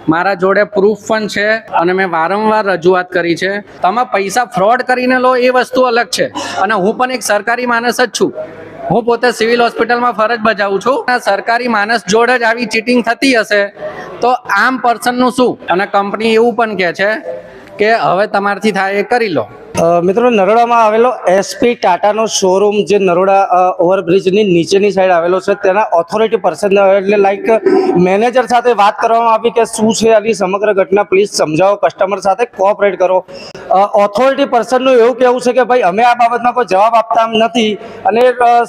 મારા જોડે પ્રૂફ પણ છે અને મેં વારંવાર રજૂઆત કરી છે. તમે પૈસા ફ્રોડ કરીને લો એ વસ્તુ અલગ છે અને હું પણ એક સરકારી માણસ જ છું. હું પોતે સિવિલ હોસ્પિટલમાં ફરજ બજાવું છું. સરકારી માણસ જોડે જ આવી ચીટિંગ થતી હશે તો આમ પર્સનનું શું? અને કંપની એવું પણ કહે છે કે હવે તમારથી થાય એ કરી લો. મિત્રો, નરોડામાં આવેલો એસપી ટાટાનો શોરૂમ જે નરોડા ઓવરબ્રિજની નીચેની સાઈડ આવેલો છે, તેના ઓથોરિટી પર્સન એટલે લાઈક મેનેજર સાથે વાત કરવામાં આવી કે શું છે આની સમગ્ર ઘટના, પ્લીઝ સમજાવો, કસ્ટમર સાથે કોઓપરેટ કરો. ઓથોરિટી પર્સનનું એવું કહેવું છે કે ભાઈ અમે આ બાબતમાં કોઈ જવાબ આપતા નથી અને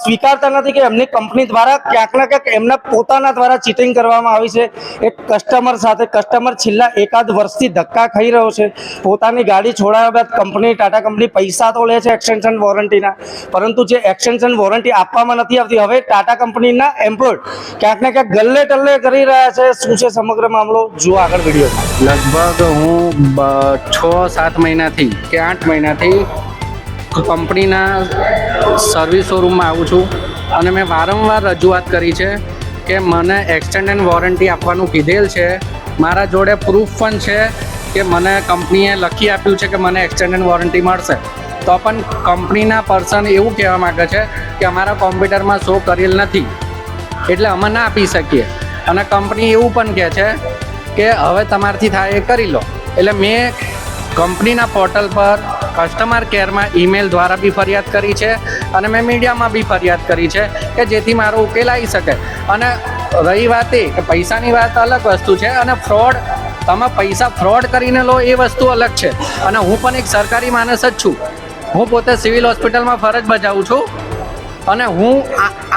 સ્વીકારતા નથી કે એમની કંપની દ્વારા ક્યાંક ના ક્યાંક એમના પોતાના દ્વારા ચીટિંગ કરવામાં આવી છે એક કસ્ટમર સાથે. કસ્ટમર છેલ્લા એકાદ વર્ષથી ધક્કા ખાઈ રહ્યો છે. પોતાની ગાડી છોડાવ્યા બાદ કંપની ટાટા કંપની પૈસા તો લે છે એક્સટેન્શન વોરંટીના, પરંતુ જે એક્સટેન્શન વોરંટી આપવામાં નથી આવતી, હવે ટાટા કંપનીના એમ્પ્લોય ક્યાંક ને ક્યાંક ગલ્લે ટલ્લે કરી રહ્યા છે. શું છે સમગ્ર મામલો, જુઓ આગળ વિડીયોમાં. લગભગ હું 6-7 મહિનાથી કે 8 મહિનાથી કંપનીના સર્વિસ શોરૂમમાં આવું છું અને મેં વારંવાર રજૂઆત કરી છે કે મને એક્સટેન્ડેડ વોરંટી આપવાનું કીધેલ છે. મારા જોડે પ્રૂફ પણ છે કે મને કંપનીએ લખી આપ્યું છે કે મને એક્સટેન્ડેડ વોરંટી મળશે, તો પણ કંપનીના પર્સન એવું કહેવા માગે છે કે અમારા કોમ્પ્યુટરમાં શો કરેલ નથી એટલે અમે ના આપી શકીએ. અને કંપની એવું પણ કહે છે કે હવે તમારથી થાય એ કરી લો. એટલે મેં કંપનીના પોર્ટલ પર કસ્ટમર કેરમાં ઈમેલ દ્વારા બી ફરિયાદ કરી છે અને મેં મીડિયામાં બી ફરિયાદ કરી છે કે જેથી મારો ઉકેલ આવી શકે. અને રહી વાત એ કે પૈસાની વાત અલગ વસ્તુ છે અને ફ્રોડ, તમે પૈસા ફ્રોડ કરીને લો એ વસ્તુ અલગ છે. અને હું પણ એક સરકારી માણસ જ છું. હું પોતે સિવિલ હોસ્પિટલમાં ફરજ બજાવું છું અને હું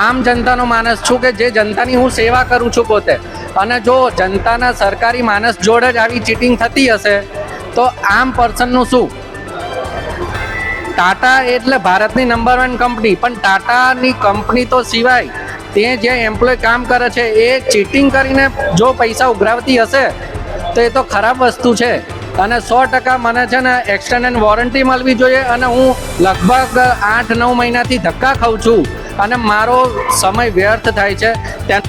આમ જનતાનો માણસ છું કે જે જનતાની હું સેવા કરું છું પોતે. અને જો જનતાના સરકારી માણસ જોડે જ આવી ચીટિંગ થતી હશે તો આમ પર્સનનું શું? ટાટા એટલે ભારતની નંબર 1 કંપની, પણ ટાટાની કંપની તો સિવાય તે જે એમ્પ્લોય કામ કરે છે એ ચીટિંગ કરીને જો પૈસા ઉઘરાવતી હશે તો એ તો ખરાબ વસ્તુ છે. અને 100% મને છે ને એક્સટેન્ડેડ વોરંટી મળવી જોઈએ. અને હું લગભગ 8-9 મહિનાથી ધક્કા ખાઉં છું અને મારો સમય વ્યર્થ થાય છે. ત્યાં